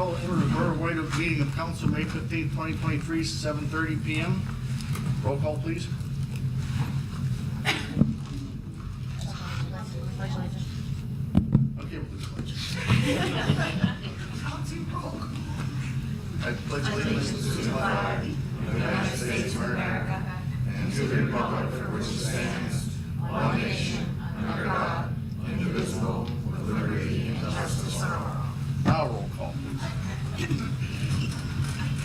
call to order the Borough White Oak meeting of council May 15, 2023, 7:30 p.m. Roll call, please. Okay, we'll do the pledge. I pledge allegiance to the flag of the United States of America and to the republic for which it stands, one nation, under God, indivisible, with liberty and justice for all. Now roll call, please.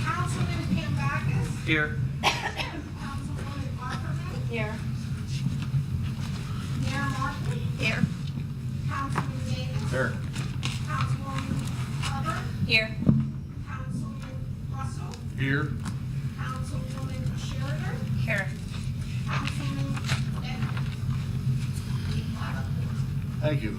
Councilman Kambakis. Here. Councilwoman Ackerman. Here. Mayor Martin. Here. Councilman Davis. Here. Councilwoman Hubbard. Here. Councilman Russell. Here. Councilwoman Sheridan. Here. Councilman Edwards. Thank you.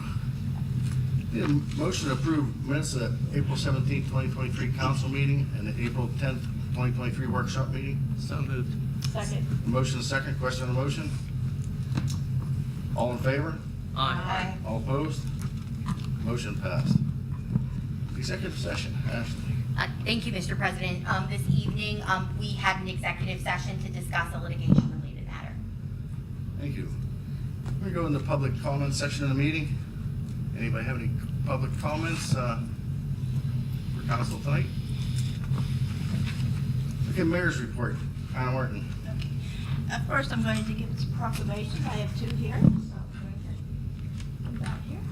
Need a motion to approve minutes of the April 17, 2023 council meeting and the April 10th, 2023 workshop meeting. So moved. Second. Motion is second. Question on the motion? All in favor? Aye. All opposed? Motion passed. Executive session. Ashley. Thank you, Mr. President. This evening, we had an executive session to discuss a litigation-related matter. Thank you. We're going to go in the public comment section of the meeting. Anybody have any public comments for council tonight? Okay, mayor's report. Anna Martin. First, I'm going to give this proclamation. I have two here. So I'm going to put that here.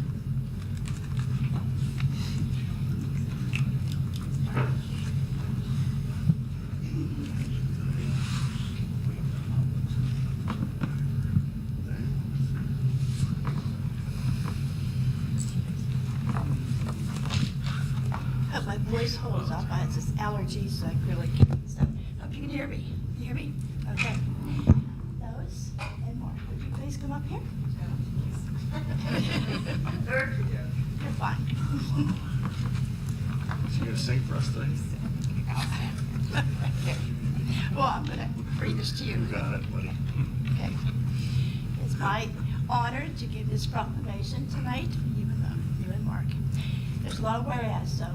Hope my voice holds up. I have this allergy, so I really can't. So, hope you can hear me. Can you hear me? Okay. Lois and Mark, would you please come up here? You're fine. Is she going to sing for us today? Well, I'm going to read this to you. You got it, buddy. Okay. It's my honor to give this proclamation tonight, even though you and Mark. There's a lot of whereas, so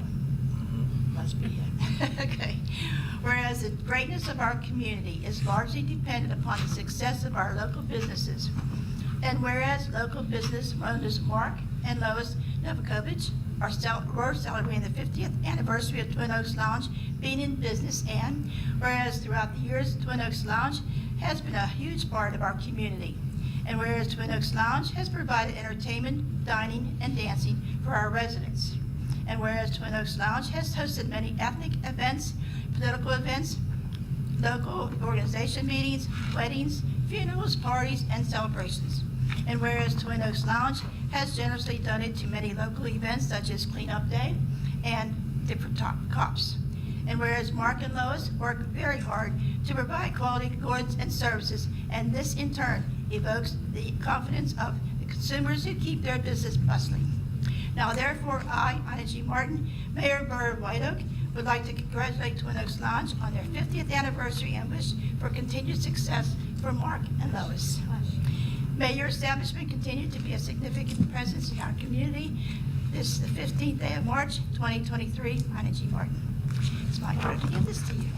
must be it. Okay. Whereas the greatness of our community is largely dependent upon the success of our local businesses. And whereas local business owners Mark and Lois Novakovich were celebrating the 50th anniversary of Twin Oaks Lounge being in business, and whereas throughout the years Twin Oaks Lounge has been a huge part of our community. And whereas Twin Oaks Lounge has provided entertainment, dining, and dancing for our residents. And whereas Twin Oaks Lounge has hosted many ethnic events, political events, local organization meetings, weddings, funerals, parties, and celebrations. And whereas Twin Oaks Lounge has generously donated to many local events such as Cleanup Day and different cops. And whereas Mark and Lois work very hard to provide quality goods and services, and this in turn evokes the confidence of the consumers who keep their business bustling. Now therefore, I, Ina G. Martin, Mayor of Borough of White Oak, would like to congratulate Twin Oaks Lounge on their 50th anniversary and wish for continued success for Mark and Lois. May your establishment continue to be a significant presence in our community. This is the 15th day of March, 2023. Ina G. Martin. It's my honor to give this to you.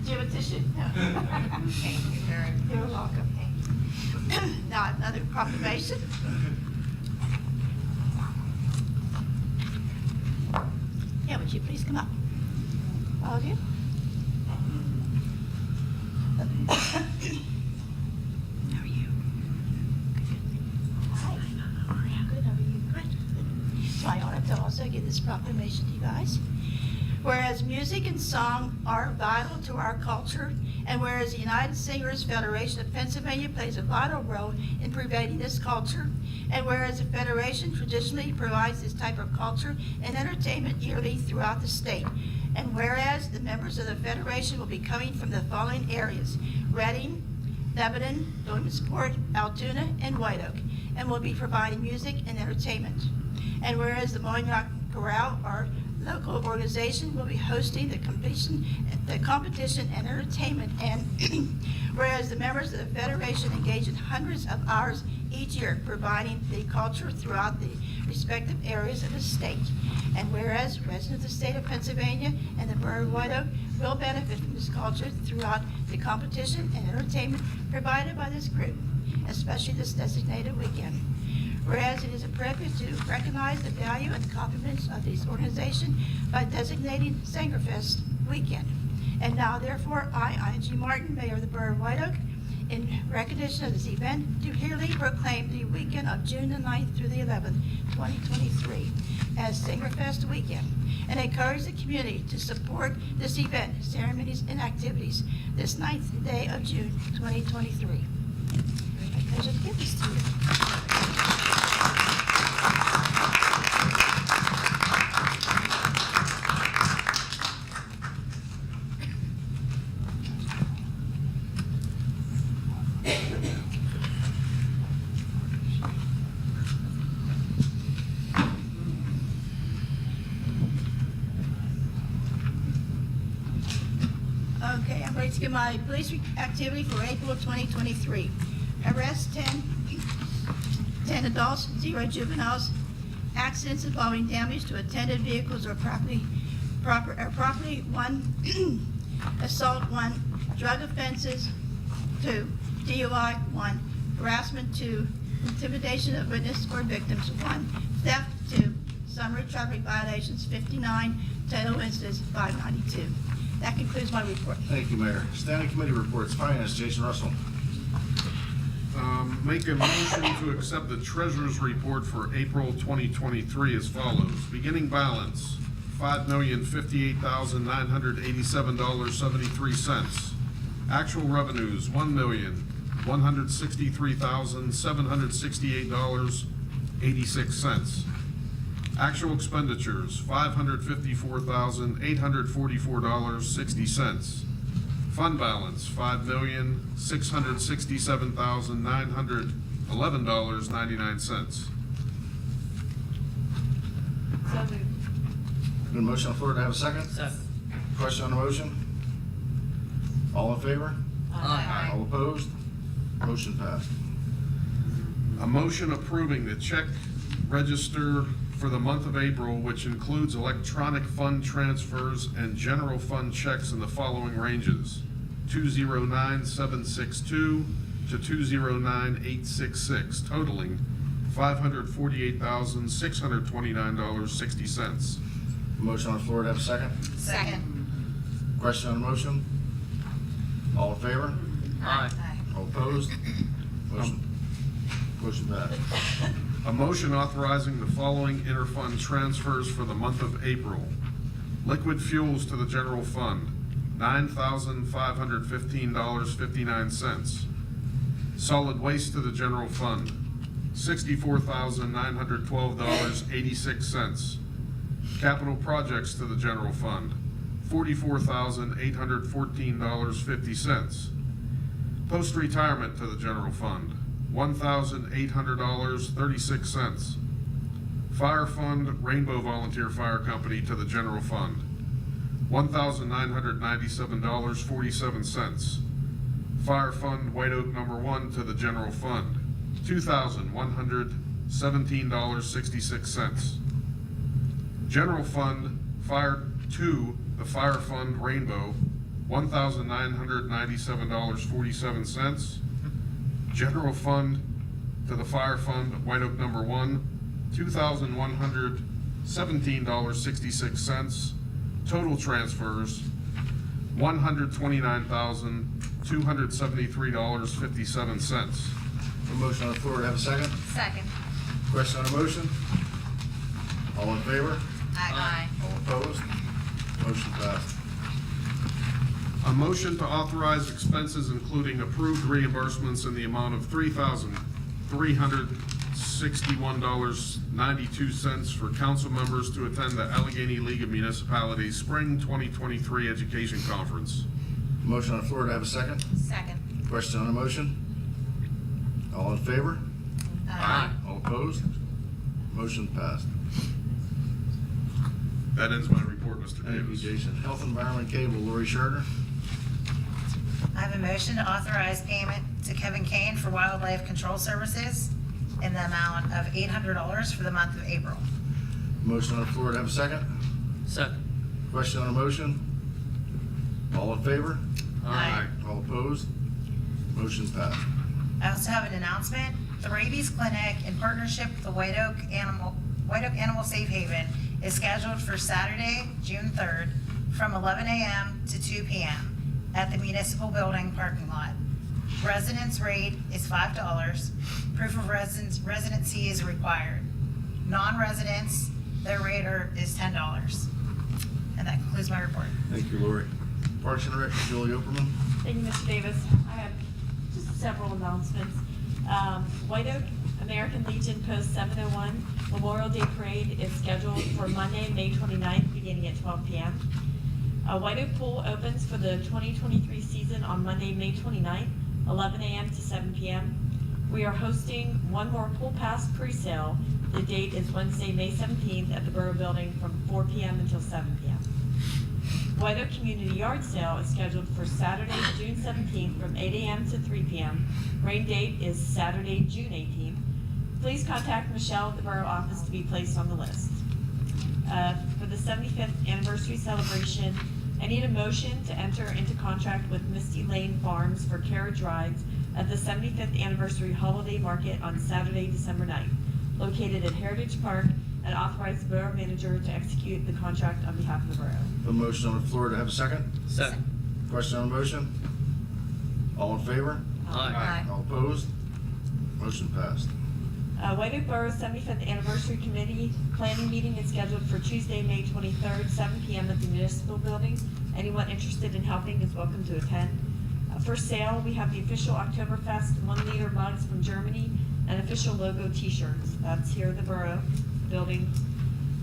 Do you have a tissue? No. Thank you, Mary. You're welcome. Now another proclamation. Yeah, would you please come up? All of you. How are you? Good. Hi. How are you? Good. How are you? Good. It's my honor to also give this proclamation to you guys. Whereas music and song are vital to our culture, and whereas the United Singers Federation of Pennsylvania plays a vital role in preserving this culture, and whereas the Federation traditionally provides this type of culture and entertainment yearly throughout the state, and whereas the members of the Federation will be coming from the following areas: Reading, Lebanon, Williamsport, Altoona, and White Oak, and will be providing music and entertainment. And whereas the Moynihan Chorale are local organization will be hosting the competition and entertainment, and whereas the members of the Federation engage in hundreds of hours each year providing the culture throughout the respective areas of the state, and whereas residents of the state of Pennsylvania and the Borough of White Oak will benefit from this culture throughout the competition and entertainment provided by this group, especially this designated weekend. Whereas it is appropriate to recognize the value and compliments of this organization by designating Sangerfest weekend. And now therefore, I, I.G. Martin, Mayor of the Borough of White Oak, in recognition of this event, do hereby proclaim the weekend of June the 9th through the 11th, 2023, as Sangerfest weekend, and encourage the community to support this event, ceremonies, and activities this 9th day of June, 2023. My pleasure to give this to you. Okay, I'm ready to give my police activity for April 2023. Arrest 10 adults, 0 juveniles. Accidents involving damage to attended vehicles or property, 1. Assault 1. Drug offenses 2. DUI 1. Harassment 2. Intimidation of witness or victims 1. Theft 2. Summary traffic violations 59. Total incidents 592. That concludes my report. Thank you, Mayor. Standing Committee reports, Finance, Jason Russell. Make a motion to accept the treasurer's report for April 2023 as follows. Beginning balance, $5,058,987.73. Actual revenues, $1,163,768.86. Actual expenditures, $554,844.60. Fund balance, $5,667,911.99. So moved. Been motion on the floor, to have a second? Second. Question on the motion? All in favor? Aye. All opposed? Motion passed. A motion approving the check register for the month of April, which includes electronic fund transfers and general fund checks in the following ranges: 209,762 to 209,866, totaling $548,629.60. Motion on the floor, to have a second? Second. Question on the motion? All in favor? Aye. All opposed? Motion passed. A motion authorizing the following interfund transfers for the month of April. Liquid fuels to the general fund, $9,515.59. Solid waste to the general fund, $64,912.86. Capital projects to the general fund, $44,814.50. Post-retirement to the general fund, $1,800.36. Fire Fund Rainbow Volunteer Fire Company to the general fund, $1,997.47. Fire Fund White Oak No. 1 to the general fund, $2,117.66. General Fund Fire 2, the Fire Fund Rainbow, $1,997.47. General Fund to the Fire Fund White Oak No. 1, $2,117.66. Total transfers, $129,273.57. A motion on the floor, to have a second? Second. Question on the motion? All in favor? Aye. All opposed? Motion passed. A motion to authorize expenses including approved reimbursements in the amount of $3,361.92 for council members to attend the Allegheny League of Municipalities Spring 2023 Education Conference. Motion on the floor, to have a second? Second. Question on the motion? All in favor? Aye. All opposed? Motion passed. That ends my report. report, Mr. Thank you, Davis. Jason. Health Environment Cable, Lori Sherder. I have a motion to authorize payment to Kevin Kane for wildlife control services in the amount of $800 for the month of April. Motion on the floor to have a second. Second. Question on the motion? All in favor? Aye. All opposed? Motion passed. I also have an announcement. The rabies clinic, in partnership with the White Oak Animal Safe Haven, is scheduled for Saturday, June 3rd, from 11 a.m. to 2 p.m. at the municipal building parking lot. Residence rate is $5. Proof of residency is required. Non-residents, their rate is $10. And that concludes my report. Thank you, Lori. Parks and Rec, Julie Operman. Thank you, Mr. Davis. I have just several announcements. White Oak American Legion Post 701 Memorial Day Parade is scheduled for Monday, May 29th, beginning at 12 p.m. White Oak Pool opens for the 2023 season on Monday, May 29th, 11 a.m. to 7 p.m. We are hosting one more pool pass pre-sale. The date is Wednesday, May 17th at the Borough Building from 4 p.m. until 7 p.m. White Oak Community Yard Sale is scheduled for Saturday, June 17th from 8 a.m. to 3 p.m. Rain date is Saturday, June 18th. Please contact Michelle at the Borough office to be placed on the list. For the 75th anniversary celebration, I need a motion to enter into contract with Misty Lane Farms for carriage rides at the 75th anniversary holiday market on Saturday, December 9th, located at Heritage Park, and authorize the Borough Manager to execute the contract on behalf of the Borough. A motion on the floor to have a second. Second. Question on the motion? All in favor? Aye. All opposed? Motion passed. White Oak Borough's 75th Anniversary Committee Planning Meeting is scheduled for Tuesday, May 23rd, 7 p.m. at the Municipal Building. Anyone interested in helping is welcome to attend. For sale, we have the official Oktoberfest 1-liter mugs from Germany and official logo t-shirts. That's here at the Borough Building.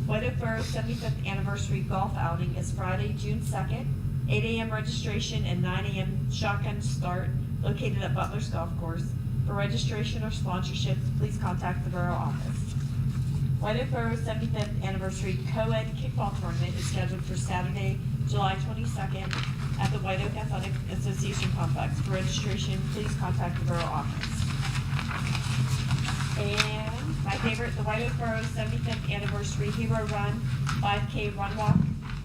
White Oak Borough's 75th Anniversary Golf Outing is Friday, June 2nd, 8 a.m. registration and 9 a.m. shotgun start, located at Butler's Golf Course. For registration or sponsorships, please contact the Borough office. White Oak Borough's 75th Anniversary Co-ed Kickball Tournament is scheduled for Saturday, July 22nd at the White Oak Athletic Association Complex. For registration, please contact the Borough office. And my favorite, the White Oak Borough's 75th Anniversary Hero Run 5K Run Walk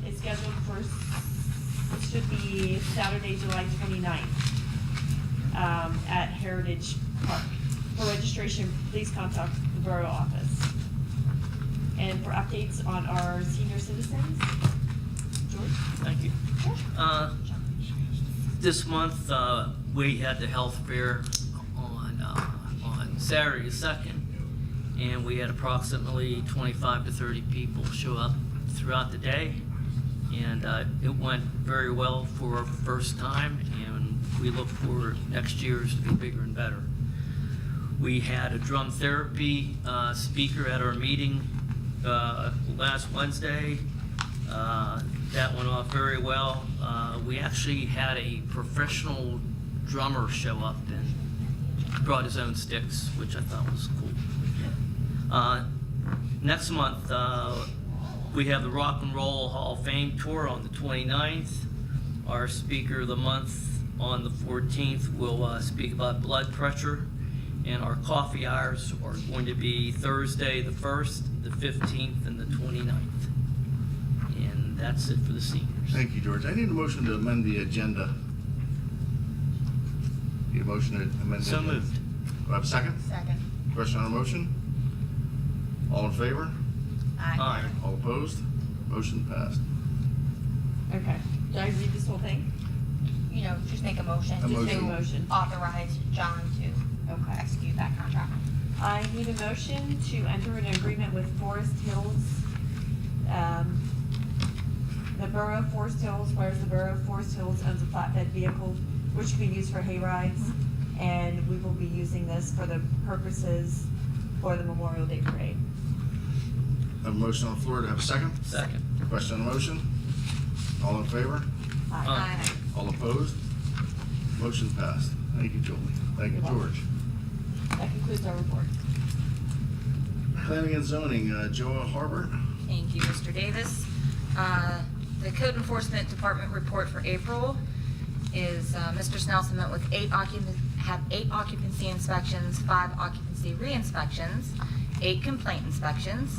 is scheduled for, it should be Saturday, July 29th at Heritage Park. For registration, please contact the Borough office. And for updates on our senior citizens, George? Thank you. This month, we had the health fair on Saturday the 2nd, and we had approximately 25 to 30 people show up throughout the day, and it went very well for our first time, and we look forward next year's to be bigger and better. We had a drum therapy speaker at our meeting last Wednesday. That went off very well. We actually had a professional drummer show up and brought his own sticks, which I thought was cool. Next month, we have the Rock and Roll Hall of Fame tour on the 29th. Our speaker of the month on the 14th will speak about blood pressure, and our coffee hours are going to be Thursday the 1st, the 15th, and the 29th. And that's it for the seniors. Thank you, George. I need a motion to amend the agenda. Need a motion to amend the So agenda? moved. Do I have a second? Second. Question on the motion? All in favor? Aye. All opposed? Motion passed. Okay. Do I read this whole thing? You know, just make a motion. A just motion. to Motion. Authorize John to Okay. execute that contract. I need a motion to enter an agreement with Forest Hills. The Borough of Forest Hills, whereas the Borough of Forest Hills owns a flatbed vehicle which can be used for hay rides, and we will be using this for the purposes for the Memorial Day Parade. I have a motion on the floor to have a second. Second. Question on the motion? All in favor? Aye. All opposed? Motion passed. Thank you, Julie. Thank you, You're welcome. George. That concludes our report. Planning and zoning, Joa Harbert. Thank you, Mr. Davis. Code Enforcement Department report for April is Mr. Snelson met with had 8 occupancy inspections, 5 occupancy re-inspections, 8 complaint inspections.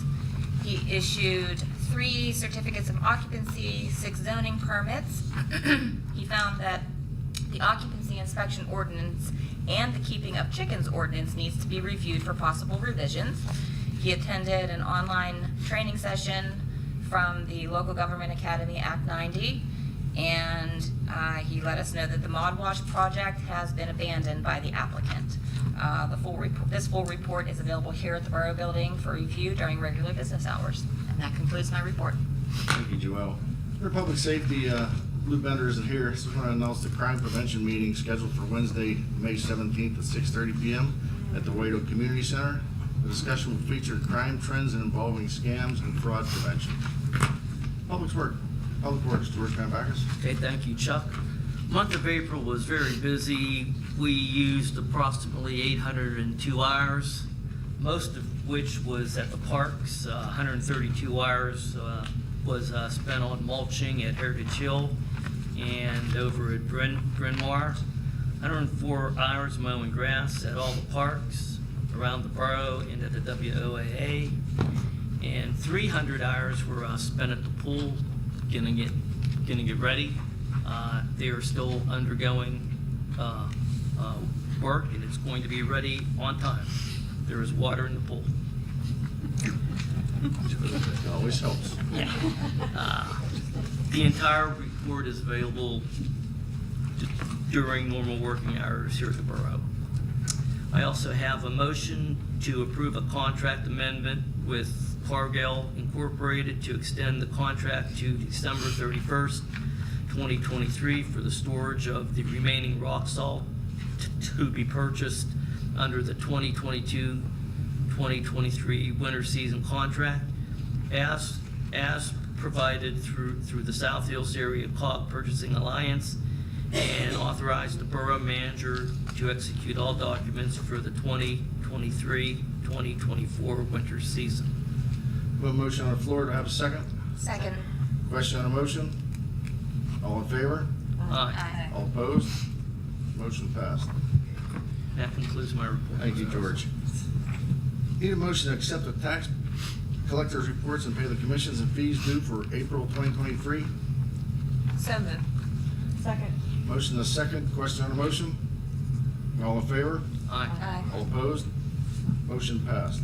He issued 3 certificates of occupancy, 6 zoning permits. He found that the occupancy inspection ordinance and the keeping of chickens ordinance needs to be reviewed for possible revisions. He attended an online training session from the Local Government Academy Act 90, and he let us know that the Mod Wash project has been abandoned by the applicant. This full report is available here at the Borough Building for review during regular business hours. And that concludes my report. Thank you, Joelle. For public safety, Lou Bender isn't here. Just want to announce the crime prevention meeting scheduled for Wednesday, May 17th at 6:30 p.m. at the White Oak Community Center. The discussion will feature crime trends involving scams and fraud prevention. Public Works, George Van Backus. Okay, thank you, Chuck. Month of April was very busy. We used approximately 802 hours, most of which was at the parks. 132 hours was spent on mulching at Heritage Hill and over at Bryn Mawr. 104 hours mowing grass at all the parks around the borough and at the WOAA. And 300 hours were spent at the pool getting it ready. They are still undergoing work, and it's going to be ready on time. There is water in the pool. It always helps. The entire report is available during normal working hours here at the Borough. I also have a motion to approve a contract amendment with Cargill Incorporated to extend the contract to December 31st, 2023 for the storage of the remaining rock salt to be purchased under the 2022-2023 winter season contract as provided through the South Hills Area Cog Purchasing Alliance, and authorize the borough manager to execute all documents for the 2023-2024 winter season. We have a motion on the floor. Do I have a second? Second. Question on the motion? All in favor? Aye. All opposed? Motion passed. That concludes my report. Thank you, George. Need a motion to accept the tax collector's reports and pay the commissions and fees due for April 2023. So moved. Second. Motion is second. Question on the motion? All in favor? Aye. All opposed? Motion passed.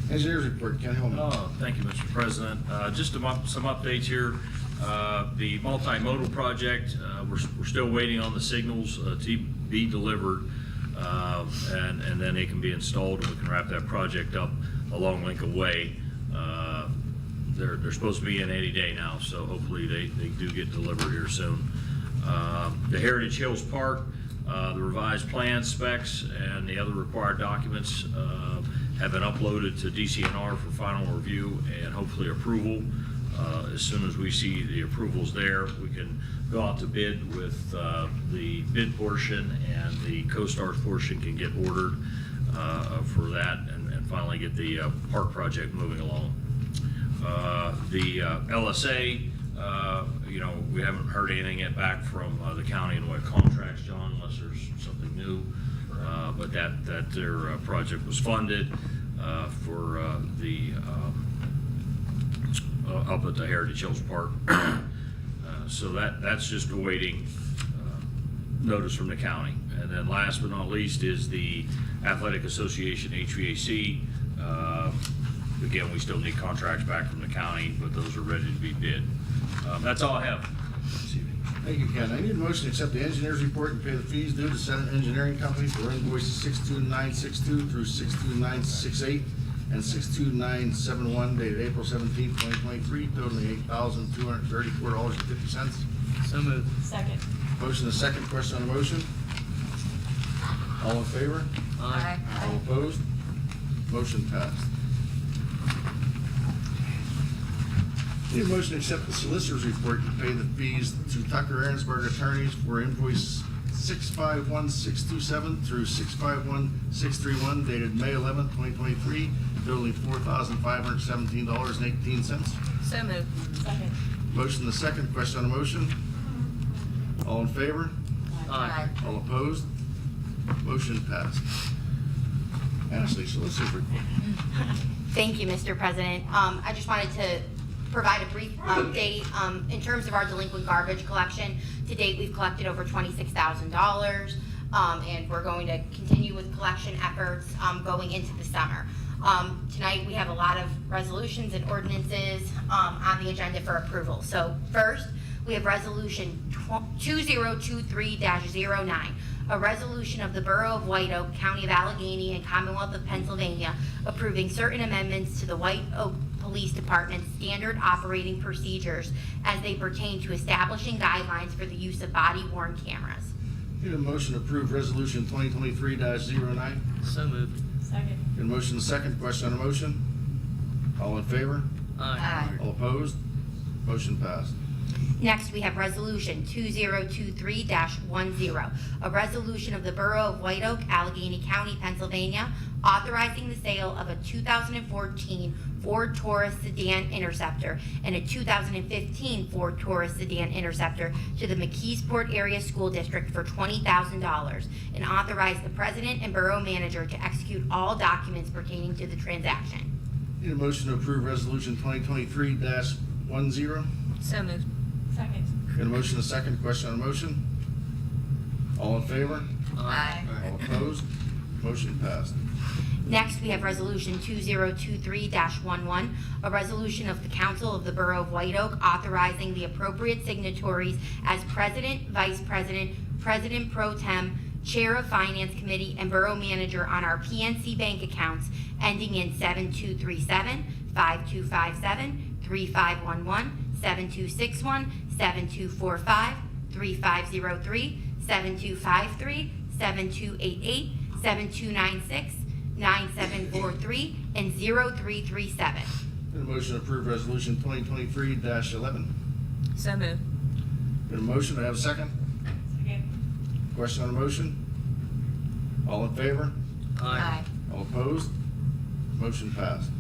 Engineers report, Ken Hillman. Thank you, Mr. President. Just some updates here. The multimodal project, we're still waiting on the signals to be delivered, and then they can be installed, and we can wrap that project up a long length of way. They're supposed to be in any day now, so hopefully they do get delivered here soon. The Heritage Hills Park, the revised plan specs and the other required documents have been uploaded to DCNR for final review and hopefully approval. As soon as we see the approvals there, we can go out to bid with the bid portion, and the co-stars portion can get ordered for that and finally get the park project moving along. The LSA, we haven't heard anything yet back from the county in what contracts, John, unless there's something new. But that their project was funded for the up at the Heritage Hills Park. So that's just awaiting notice from the county. And then last but not least is the Athletic Association HVAC. Again, we still need contracts back from the county, but those are ready to be bid. That's all I have this evening. Thank you, Ken. I need a motion to accept the engineer's report and pay the fees due to Senate Engineering Company for invoices 62962 through 62968 and 62971 dated April 17, 2023, totaling $8,234.50. So moved. Second. Motion is second. Question on the motion? All in favor? Aye. All opposed? Motion passed. Need a motion to accept the solicitor's report and pay the fees to Tucker Aaronsburg Attorneys for invoice 651627 through 651631 dated May 11, 2023, totaling $4,517.18. So moved. Second. Motion and a second. Question on the motion? All in favor? Aye. All opposed? Motion passed. Ashley, solicitors report. Thank you, Mr. President. I just wanted to provide a brief update. In terms of our delinquent garbage collection, to date, we've collected over $26,000, and we're going to continue with collection efforts going into the summer. Tonight, we have a lot of resolutions and ordinances on the agenda for approval. So first, we have Resolution 2023-09, a resolution of the Borough of White Oak, County of Allegheny, and Commonwealth of Pennsylvania approving certain amendments to the White Oak Police Department's standard operating procedures as they pertain to establishing guidelines for the use of body-worn cameras. Need a motion to approve Resolution 2023-09. So moved. Second. Get a motion and a second. Question on the motion? All in favor? Aye. All opposed? Motion passed. Next, we have Resolution 2023-10, a resolution of the Borough of White Oak, Allegheny County, Pennsylvania, authorizing the sale of a 2014 Ford Taurus sedan Interceptor and a 2015 Ford Taurus sedan Interceptor to the McKeesport Area School District for $20,000, and authorize the president and borough manager to execute all documents pertaining to the transaction. Need a motion to approve Resolution 2023-10. So moved. Second. Get a motion and a second. Question on the motion? All in favor? Aye. All opposed? Motion passed. Next, we have Resolution 2023-11, a resolution of the Council of the Borough of White Oak authorizing the appropriate signatories as President, Vice President, President Pro Tem, Chair of Finance Committee, and Borough Manager on our PNC Bank accounts ending in 7237, 5257, 3511, 7261, 7245, 3503, 7253, 7288, 7296, 9743, and 0337. Get a motion to approve Resolution 2023-11. So moved. Get a motion, do I have a second? Second. Question on the motion? All in favor? Aye. All opposed? Motion passed.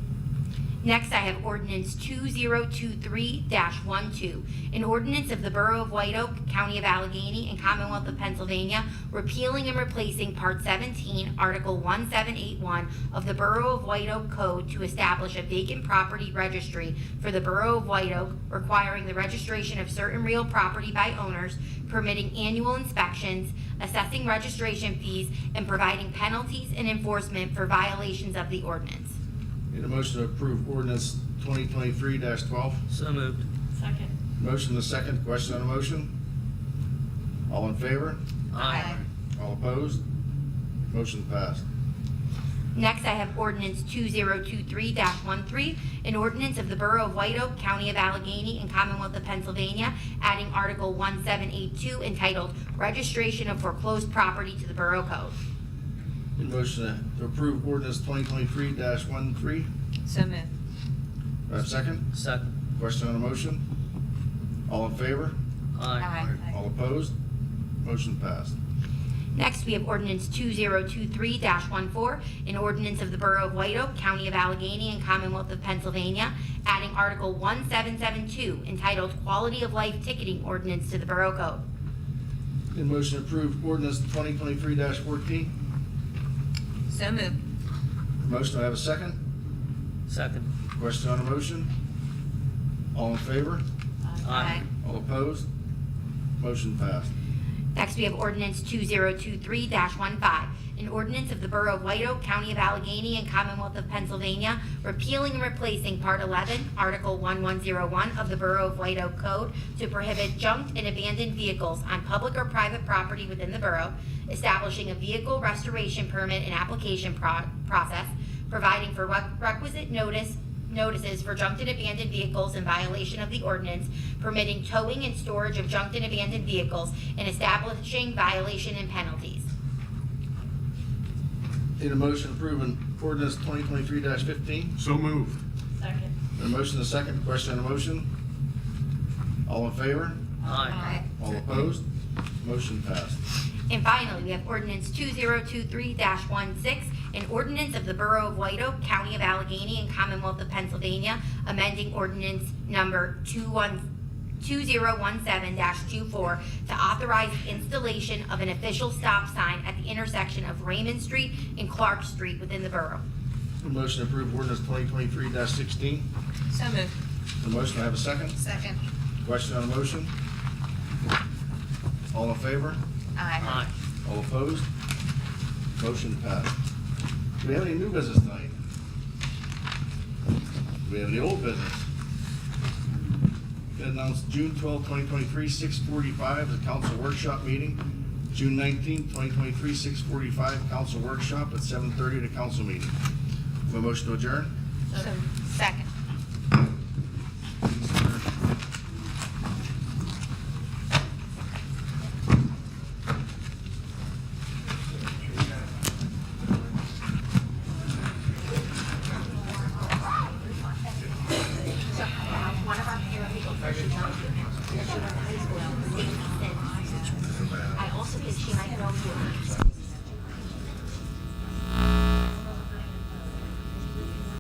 Next, I have ordinance 2023-12, an ordinance of the Borough of White Oak, County of Allegheny, and Commonwealth of Pennsylvania, repealing and replacing Part 17, Article 1781 of the Borough of White Oak Code to establish a vacant property registry for the Borough of White Oak, requiring the registration of certain real property by owners, permitting annual inspections, assessing registration fees, and providing penalties and enforcement for violations of the ordinance. Need a motion to approve ordinance 2023-12. So moved. Second. Motion and a second. Question on the motion? All in favor? Aye. All opposed? Motion passed. Next, I have ordinance 2023-13, an ordinance of the Borough of White Oak, County of Allegheny, and Commonwealth of Pennsylvania, adding Article 1782 entitled Registration of Foreclosed Property to the Borough Code. Need a motion to approve ordinance 2023-13. So moved. Do I have a second? Second. Question on the motion? All in favor? Aye. All opposed? Motion passed. Next, we have ordinance 2023-14, an ordinance of the Borough of White Oak, County of Allegheny, and Commonwealth of Pennsylvania, adding Article 1772 entitled Quality of Life Ticketing Ordinance to the Borough Code. Need a motion to approve ordinance 2023-14. So moved. Motion, do I have a second? Second. Question on the motion? All in favor? Aye. All opposed? Motion passed. Next, we have ordinance 2023-15, an ordinance of the Borough of White Oak, County of Allegheny, and Commonwealth of Pennsylvania, repealing and replacing Part 11, Article 1101 of the Borough of White Oak Code to prohibit junked and abandoned vehicles on public or private property within the borough, establishing a vehicle restoration permit and application process, providing for requisite notices for junked and abandoned vehicles in violation of the ordinance, permitting towing and storage of junked and abandoned vehicles, and establishing violation and penalties. Need a motion approving ordinance 2023-15. So moved. Second. A motion and a second. Question on the motion? All in favor? Aye. All opposed? Motion passed. And finally, we have ordinance 2023-16, an ordinance of the Borough of White Oak, County of Allegheny, and Commonwealth of Pennsylvania, amending ordinance number 2017-24 to authorize installation of an official stop sign at the intersection of Raymond Street and Clark Street within the borough. A motion to approve ordinance 2023-16. So moved. A motion, do I have a second? Second. Question on the motion? All in favor? Aye. Aye. All opposed? Motion passed. Do we have any new business tonight? Do we have any old business? We announced June 12, 2023, 6:45, the council workshop meeting. June 19, 2023, 6:45, council workshop at 7:30, the council meeting. We have a motion to adjourn? So, second. I also think she might know you.